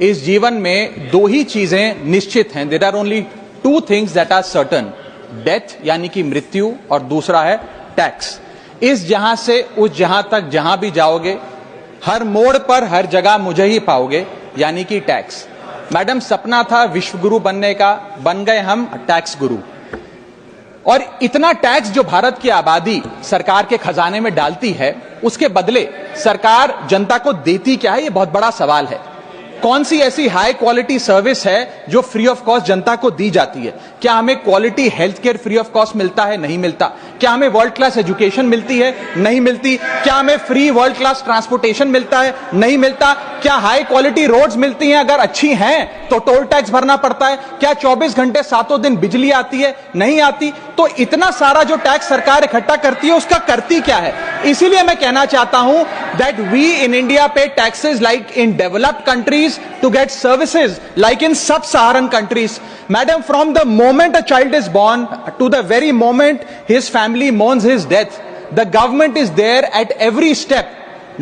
इस जीवन में दो ही चीजें निश्चित हैं। There are only two things that are certain, death यानी कि मृत्यु, और दूसरा है टैक्स। इस जहां से उस जहां तक जहां भी जाओगे, हर मोड़ पर हर जगह मुझे ही पाओगे, यानी कि टैक्स। मैडम, सपना था विश्वगुरु बनने का, बन गए हम टैक्स गुरु। और इतना टैक्स जो भारत की आबादी सरकार के खजाने में डालती है, उसके बदले सरकार जनता को देती क्या है, यह बहुत बड़ा सवाल है। कौन सी ऐसी हाई क्वालिटी सर्विस है जो फ्री ऑफ कॉस्ट जनता को दी जाती है? क्या हमें quality health care free of cost मिलता है? नहीं मिलता। क्या हमें वर्ल्ड क्लास एजुकेशन मिलती है? नहीं मिलती। क्या हमें फ्री वर्ल्ड क्लास ट्रांसपोर्टेशन मिलता है? नहीं मिलता। क्या हाई क्वालिटी रोड्स मिलती हैं? अगर अच्छी हैं तो टोल टैक्स भरना पड़ता है। क्या 24 घंटे सातों दिन बिजली आती है? नहीं आती। तो इतना सारा जो टैक्स सरकार इकट्ठा करती है, उसका करती क्या है? इसीलिए मैं कहना चाहता हूं दैट वी इन इंडिया पे taxes like in developed countries to get services like in sub-Saharan countries. Madam, from the moment a child is born to the very moment his family mourns his death, the government is there at every step,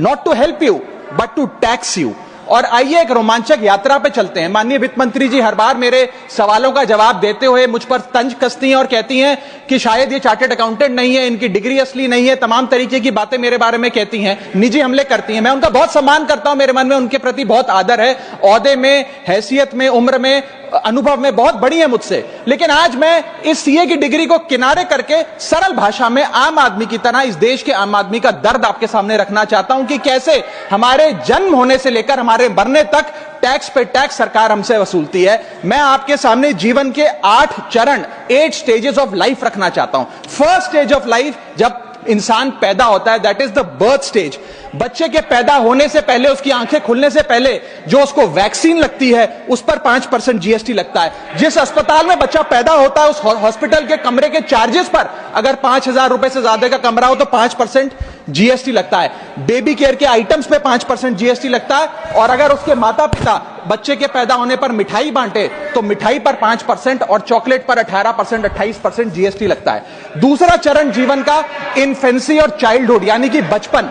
not to help you but to tax you. और आइए एक रोमांचक यात्रा पे चलते हैं। माननीय वित्त मंत्री जी हर बार मेरे सवालों का जवाब देते हुए मुझ पर तंज कसती हैं और कहती हैं कि शायद ये चार्टर्ड अकाउंटेंट नहीं है, इनकी डिग्री असली नहीं है, तमाम तरीके की बातें मेरे बारे में कहती हैं, निजी हमले करती हैं। मैं उनका बहुत सम्मान करता हूं, मेरे मन में उनके प्रति बहुत आदर है, ओहदे में, हैसियत में, उम्र में, अनुभव में बहुत बड़ी है मुझसे। लेकिन आज मैं इस सीए की डिग्री को किनारे करके सरल भाषा में आम आदमी की तरह इस देश के आम आदमी का दर्द आपके सामने रखना चाहता हूं कि कैसे हमारे जन्म होने से लेकर हमारे मरने तक टैक्स पे टैक्स सरकार हमसे वसूलती है। मैं आपके सामने जीवन के 8 चरण, 8 स्टेजेस ऑफ लाइफ रखना चाहता हूं। फर्स्ट स्टेज ऑफ लाइफ, जब इंसान पैदा होता है, that is the birth stage. बच्चे के पैदा होने से पहले, उसकी आंखें खुलने से पहले जो उसको वैक्सीन लगती है, उस पर 5% जीएसटी लगता है। जिस अस्पताल में बच्चा पैदा होता है, उस हॉस्पिटल के कमरे के चार्जेस पर अगर 5,000 रुपए से ज्यादा का कमरा हो तो 5% जीएसटी लगता है। बेबी केयर के आइटम्स पे 5% जीएसटी लगता है। और अगर उसके माता पिता बच्चे के पैदा होने पर मिठाई बांटे तो मिठाई पर 5% और चॉकलेट पर 18%, 28% जीएसटी लगता है। दूसरा चरण जीवन का इन्फेंसी और चाइल्डहुड, यानी कि बचपन।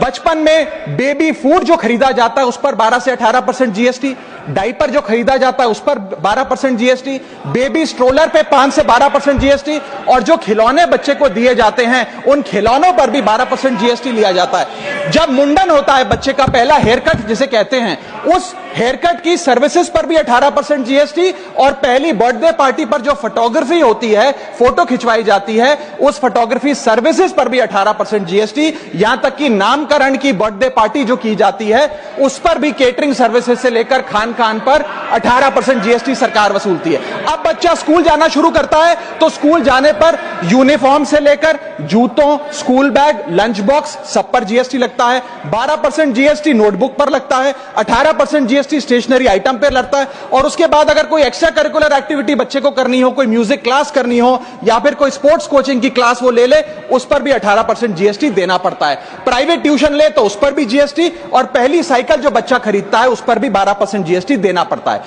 बचपन में बेबी फूड जो खरीदा जाता है उस पर 12 से 18% जीएसटी, डाइपर जो खरीदा जाता है उस पर 12% जीएसटी, बेबी स्ट्रोलर पे 5 से 12% जीएसटी, और जो खिलौने बच्चे को दिए जाते हैं उन खिलौनों पर भी 12% जीएसटी लिया जाता है। जब मुंडन होता है बच्चे का, पहला हेयर कट जिसे कहते हैं, उस हेयर कट की सर्विसेज पर भी 18% जीएसटी, और पहली बर्थडे पार्टी पर जो फोटोग्राफी होती है, फोटो खिंचवाई जाती है, उस फोटोग्राफी सर्विसेज पर भी 18% जीएसटी। यहां तक कि नामकरण की बर्थडे पार्टी जो की जाती है उस पर भी केटरिंग सर्विसेज से लेकर खान पर 18% जीएसटी सरकार वसूलती है। अब बच्चा स्कूल जाना शुरू करता है तो स्कूल जाने पर यूनिफॉर्म से लेकर जूतों, स्कूल बैग, लंच बॉक्स, सब पर जीएसटी लगता है। 12% जीएसटी नोटबुक पर लगता है, 18% जीएसटी स्टेशनरी आइटम पर लगता है। और उसके बाद अगर कोई एक्स्ट्रा करिकुलर एक्टिविटी बच्चे को करनी हो, कोई म्यूजिक क्लास करनी हो या फिर कोई स्पोर्ट्स कोचिंग की क्लास वो ले ले, उस पर भी 18% जीएसटी देना पड़ता है। प्राइवेट ट्यूशन ले तो उस पर भी जीएसटी, और पहली साइकिल जो बच्चा खरीदता है उस पर भी 12% जीएसटी देना पड़ता है।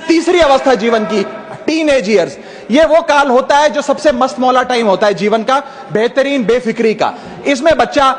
तीसरी अवस्था जीवन की, टीनेज ईयर्स, ये वो काल होता है जो सबसे मस्त मौला टाइम होता है जीवन का, बेहतरीन बेफिक्री का। इसमें बच्चा,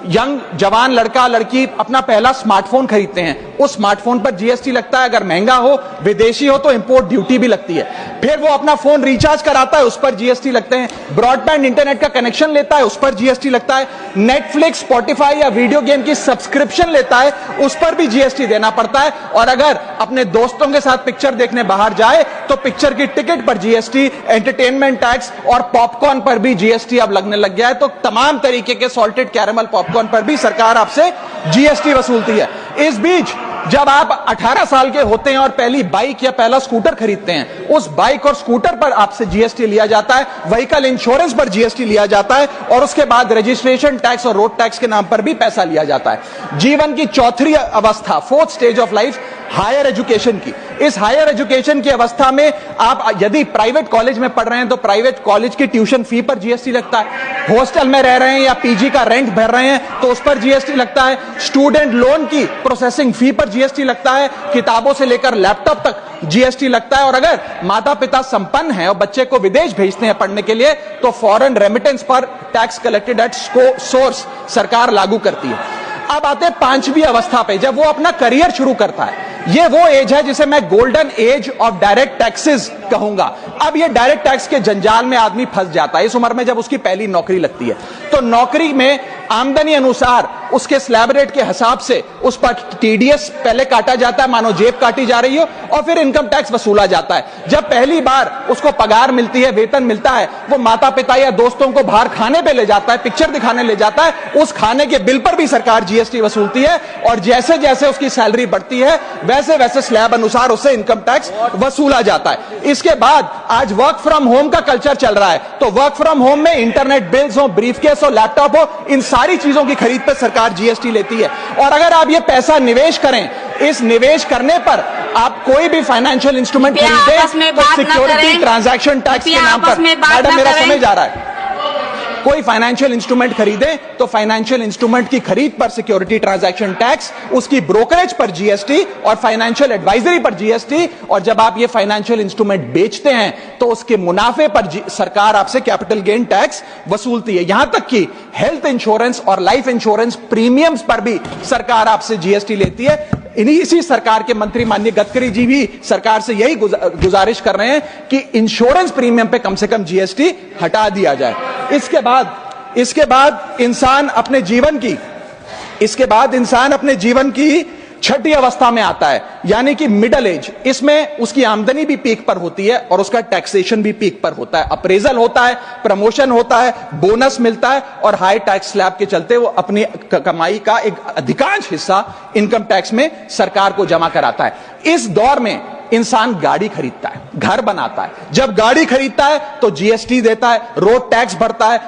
यंग जवान लड़का लड़की अपना पहला स्मार्टफोन खरीदते हैं। उस स्मार्टफोन पर जीएसटी लगता है, अगर महंगा हो, विदेशी हो तो इंपोर्ट ड्यूटी भी लगती है। फिर वो अपना फोन रिचार्ज कराता है, उस पर जीएसटी लगते हैं। ब्रॉडबैंड इंटरनेट का कनेक्शन लेता है, उस पर जीएसटी लगता है। नेटफ्लिक्स, स्पॉटिफाई या वीडियो गेम की सब्सक्रिप्शन लेता है, उस पर भी जीएसटी देना पड़ता है। और अगर अपने दोस्तों के साथ पिक्चर देखने बाहर जाए तो पिक्चर की टिकट पर जीएसटी, एंटरटेनमेंट टैक्स और पॉपकॉर्न पर भी जीएसटी अब लगने लग गया है। तो तमाम तरीके के सॉल्टेड कैरेमल पॉपकॉर्न पर भी सरकार आपसे जीएसटी वसूलती है। इस बीच जब आप 18 साल के होते हैं और पहली बाइक या पहला स्कूटर खरीदते हैं, उस बाइक और स्कूटर पर आपसे जीएसटी लिया जाता है, व्हीकल इंश्योरेंस पर जीएसटी लिया जाता है, और उसके बाद रजिस्ट्रेशन टैक्स और रोड टैक्स के नाम पर भी पैसा लिया जाता है। जीवन की चौथी अवस्था, fourth stage of life, higher education की। इस हायर एजुकेशन की अवस्था में आप यदि प्राइवेट कॉलेज में पढ़ रहे हैं तो प्राइवेट कॉलेज की ट्यूशन फी पर जीएसटी लगता है। हॉस्टल में रह रहे हैं या पीजी का रेंट भर रहे हैं तो उस पर जीएसटी लगता है। स्टूडेंट लोन की प्रोसेसिंग फी पर जीएसटी लगता है। किताबों से लेकर लैपटॉप तक जीएसटी लगता है। और अगर माता पिता संपन्न हैं और बच्चे को विदेश भेजते हैं पढ़ने के लिए तो फॉरेन रेमिटेंस पर टैक्स कलेक्टेड एट सोर्स सरकार लागू करती है। अब आते हैं पांचवी अवस्था पे, जब वो अपना करियर शुरू करता है, ये वो एज है जिसे मैं golden age of direct taxes कहूंगा। अब ये डायरेक्ट टैक्स के जंजाल में आदमी फंस जाता है इस उम्र में जब उसकी पहली नौकरी लगती है। तो नौकरी में आमदनी अनुसार उसके स्लैब रेट के हिसाब से उस पर टीडीएस पहले काटा जाता है, मानो जेब काटी जा रही हो, और फिर इनकम टैक्स वसूला जाता है। जब पहली बार उसको पगार मिलती है, वेतन मिलता है, वो माता पिता या दोस्तों को बाहर खाने पे ले जाता है, पिक्चर दिखाने ले जाता है, उस खाने के बिल पर भी सरकार जीएसटी वसूलती है। और जैसे जैसे उसकी सैलरी बढ़ती है वैसे वैसे स्लैब अनुसार उससे इनकम टैक्स वसूला जाता है। इसके बाद आज वर्क फ्रॉम होम का कल्चर चल रहा है, तो वर्क फ्रॉम होम में इंटरनेट बिल्स हो, ब्रीफकेस हो, लैपटॉप हो, इन सारी चीजों की खरीद पर सरकार जीएसटी लेती है। और अगर आप ये पैसा निवेश करें, इस निवेश करने पर आप कोई भी फाइनेंशियल इंस्ट्रूमेंट खरीदें तो सिक्योरिटी ट्रांजैक्शन टैक्स के नाम पर, मैडम मेरा समय जा रहा है, कोई फाइनेंशियल इंस्ट्रूमेंट खरीदे तो फाइनेंशियल इंस्ट्रूमेंट की खरीद पर सिक्योरिटी ट्रांजैक्शन टैक्स, उसकी ब्रोकरेज पर जीएसटी और फाइनेंशियल एडवाइजरी पर जीएसटी, और जब आप ये फाइनेंशियल इंस्ट्रूमेंट बेचते हैं तो उसके मुनाफे पर सरकार आपसे कैपिटल गेन टैक्स वसूलती है। यहां तक कि हेल्थ इंश्योरेंस और लाइफ इंश्योरेंस प्रीमियम्स पर भी सरकार आपसे जीएसटी लेती है। इसी सरकार के मंत्री माननीय गडकरी जी भी सरकार से यही गुजारिश कर रहे हैं कि इंश्योरेंस प्रीमियम पे कम से कम जीएसटी हटा दिया जाए। इसके बाद इंसान अपने जीवन की छठी अवस्था में आता है, यानी कि मिडिल एज। इसमें उसकी आमदनी भी पीक पर होती है और उसका टैक्सेशन भी पीक पर होता है। अप्रेजल होता है, प्रमोशन होता है, बोनस मिलता है, और हाई टैक्स स्लैब के चलते वो अपनी कमाई का एक अधिकांश हिस्सा इनकम टैक्स में सरकार को जमा कराता है। इस दौर में इंसान गाड़ी खरीदता है, घर बनाता है। जब गाड़ी खरीदता है तो जीएसटी देता है, रोड टैक्स भरता है,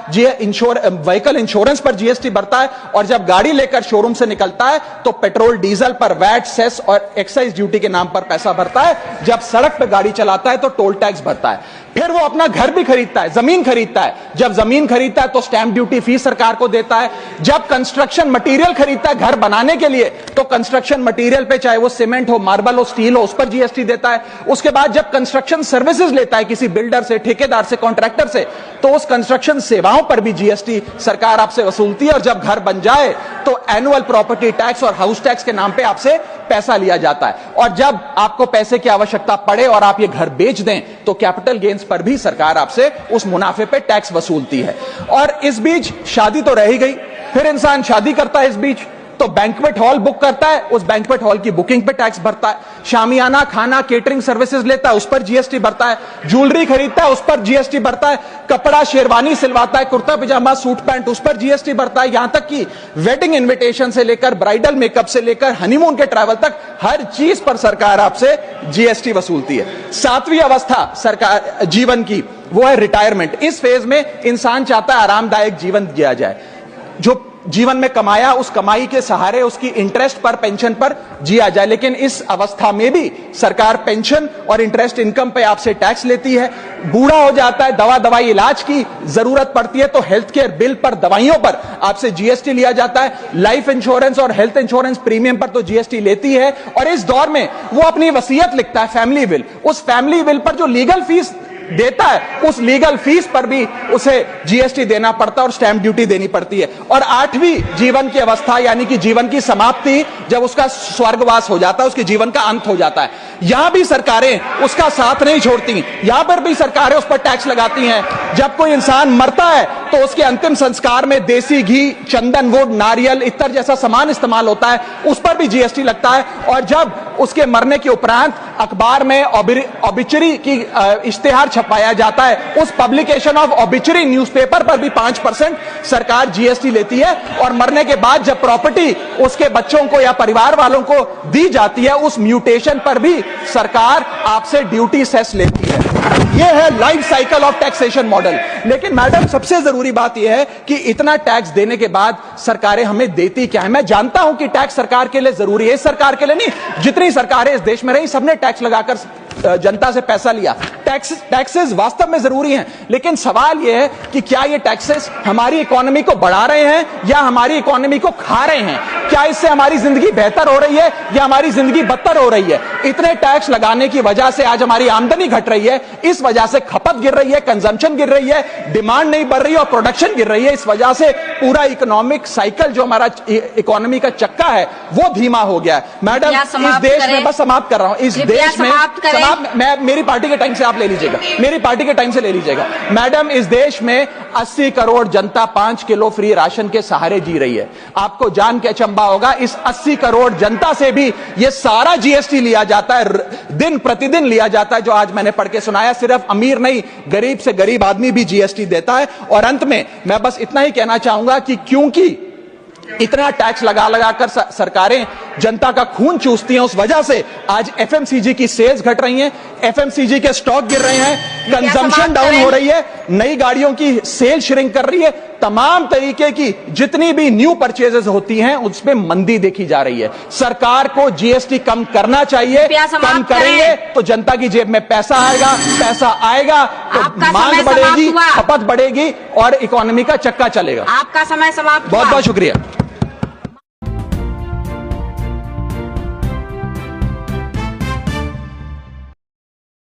व्हीकल इंश्योरेंस पर जीएसटी भरता है, और जब गाड़ी लेकर शोरूम से निकलता है तो पेट्रोल डीजल पर वैट, सेस और एक्साइज ड्यूटी के नाम पर पैसा भरता है। जब सड़क पर गाड़ी चलाता है तो टोल टैक्स भरता है। फिर वो अपना घर भी खरीदता है, जमीन खरीदता है। जब जमीन खरीदता है तो स्टैंप ड्यूटी फीस सरकार को देता है। जब कंस्ट्रक्शन मटेरियल खरीदता है घर बनाने के लिए तो कंस्ट्रक्शन मटेरियल पे, चाहे वो सीमेंट हो, मार्बल हो, स्टील हो, उस पर जीएसटी देता है। उसके बाद जब कंस्ट्रक्शन सर्विसेज लेता है किसी बिल्डर से, ठेकेदार से, कॉन्ट्रैक्टर से, तो उस कंस्ट्रक्शन सेवाओं पर भी जीएसटी सरकार आपसे वसूलती है। और जब घर बन जाए तो एनुअल प्रॉपर्टी टैक्स और हाउस टैक्स के नाम पे आपसे पैसा लिया जाता है। और जब आपको पैसे की आवश्यकता पड़े और आप ये घर बेच दें तो कैपिटल गेन्स पर भी सरकार आपसे उस मुनाफे पे टैक्स वसूलती है। और इस बीच शादी तो रह ही गई, फिर इंसान शादी करता है, इस बीच तो बैंक्वेट हॉल बुक करता है, उस बैंक्वेट हॉल की बुकिंग पे टैक्स भरता है। शामियाना, खाना, केटरिंग सर्विसेज लेता है, उस पर जीएसटी भरता है। ज्वेलरी खरीदता है, उस पर जीएसटी भरता है। कपड़ा, शेरवानी सिलवाता है, कुर्ता पजामा, सूट पैंट, उस पर जीएसटी भरता है। यहां तक कि वेडिंग इन्विटेशन से लेकर, ब्राइडल मेकअप से लेकर, हनीमून के ट्रैवल तक हर चीज पर सरकार आपसे जीएसटी वसूलती है। सातवीं अवस्था सरकार जीवन की वो है रिटायरमेंट। इस फेज में इंसान चाहता है आरामदायक जीवन जिया जाए, जो जीवन में कमाया उस कमाई के सहारे उसकी इंटरेस्ट पर, पेंशन पर जिया जाए। लेकिन इस अवस्था में भी सरकार पेंशन और इंटरेस्ट इनकम पे आपसे टैक्स लेती है। बूढ़ा हो जाता है, दवाई इलाज की जरूरत पड़ती है तो हेल्थ केयर बिल पर, दवाइयों पर आपसे जीएसटी लिया जाता है। लाइफ इंश्योरेंस और हेल्थ इंश्योरेंस प्रीमियम पर तो जीएसटी लेती है। और इस दौर में वो अपनी वसीयत लिखता है, फैमिली विल। उस फैमिली विल पर जो लीगल फीस देता है उस लीगल फीस पर भी उसे जीएसटी देना पड़ता है और स्टैंप ड्यूटी देनी पड़ती है। और आठवीं जीवन की अवस्था यानी कि जीवन की समाप्ति, जब उसका स्वर्गवास हो जाता है, उसके जीवन का अंत हो जाता है, यहां भी सरकारें उसका साथ नहीं छोड़ती। यहां पर भी सरकारें उस पर टैक्स लगाती हैं। जब कोई इंसान मरता है तो उसके अंतिम संस्कार में देसी घी, चंदन, वुड, नारियल, इत्तर जैसा सामान इस्तेमाल होता है, उस पर भी जीएसटी लगता है। और जब उसके मरने के उपरांत अखबार में ऑबिचरी की इश्तेहार छपाया जाता है, उस पब्लिकेशन ऑफ ऑबिचरी न्यूज़पेपर पर भी 5% सरकार जीएसटी लेती है। और मरने के बाद जब प्रॉपर्टी उसके बच्चों को या परिवार वालों को दी जाती है, उस म्यूटेशन पर भी सरकार आपसे ड्यूटी सेस लेती है। यह है life cycle of taxation model. लेकिन मैडम सबसे जरूरी बात यह है कि इतना टैक्स देने के बाद सरकारें हमें देती क्या है। मैं जानता हूं कि टैक्स सरकार के लिए जरूरी है, इस सरकार के लिए नहीं, जितनी सरकारें इस देश में रही सबने टैक्स लगाकर जनता से पैसा लिया। टैक्सेस वास्तव में जरूरी हैं, लेकिन सवाल यह है कि क्या ये टैक्सेस हमारी इकोनॉमी को बढ़ा रहे हैं या हमारी इकोनॉमी को खा रहे हैं? क्या इससे हमारी जिंदगी बेहतर हो रही है या हमारी जिंदगी बदतर हो रही है? इतने टैक्स लगाने की वजह से आज हमारी आमदनी घट रही है, इस वजह से खपत गिर रही है, कंजम्पशन गिर रही है, डिमांड नहीं बढ़ रही है और प्रोडक्शन गिर रही है। इस वजह से पूरा इकोनॉमिक साइकिल जो हमारा इकोनॉमी का चक्का है वो धीमा हो गया है। मैडम, इस देश में, बस समाप्त कर रहा हूं, इस देश में मैं मेरी पार्टी के टाइम से आप ले लीजिएगा, मेरी पार्टी के टाइम से ले लीजिएगा। मैडम, इस देश में 80 करोड़ जनता 5 किलो फ्री राशन के सहारे जी रही है। आपको जान के अचंभा होगा, इस 80 करोड़ जनता से भी ये सारा जीएसटी लिया जाता है, दिन प्रतिदिन लिया जाता है, जो आज मैंने पढ़ के सुनाया। सिर्फ अमीर नहीं, गरीब से गरीब आदमी भी जीएसटी देता है। और अंत में मैं बस इतना ही कहना चाहूंगा कि क्योंकि इतना टैक्स लगा लगाकर सरकारें जनता का खून चूसती हैं, उस वजह से आज एफएमसीजी की सेल्स घट रही हैं, एफएमसीजी के स्टॉक गिर रहे हैं, कंजम्पशन डाउन हो रही है, नई गाड़ियों की सेल श्रिंक कर रही है, तमाम तरीके की जितनी भी न्यू परचेजेस होती हैं उसमें मंदी देखी जा रही है। सरकार को जीएसटी कम करना चाहिए, कम करेंगे तो जनता की जेब में पैसा आएगा तो मांग बढ़ेगी, खपत बढ़ेगी और इकोनॉमी का चक्का चलेगा। आपका समय समाप्त। बहुत बहुत शुक्रिया।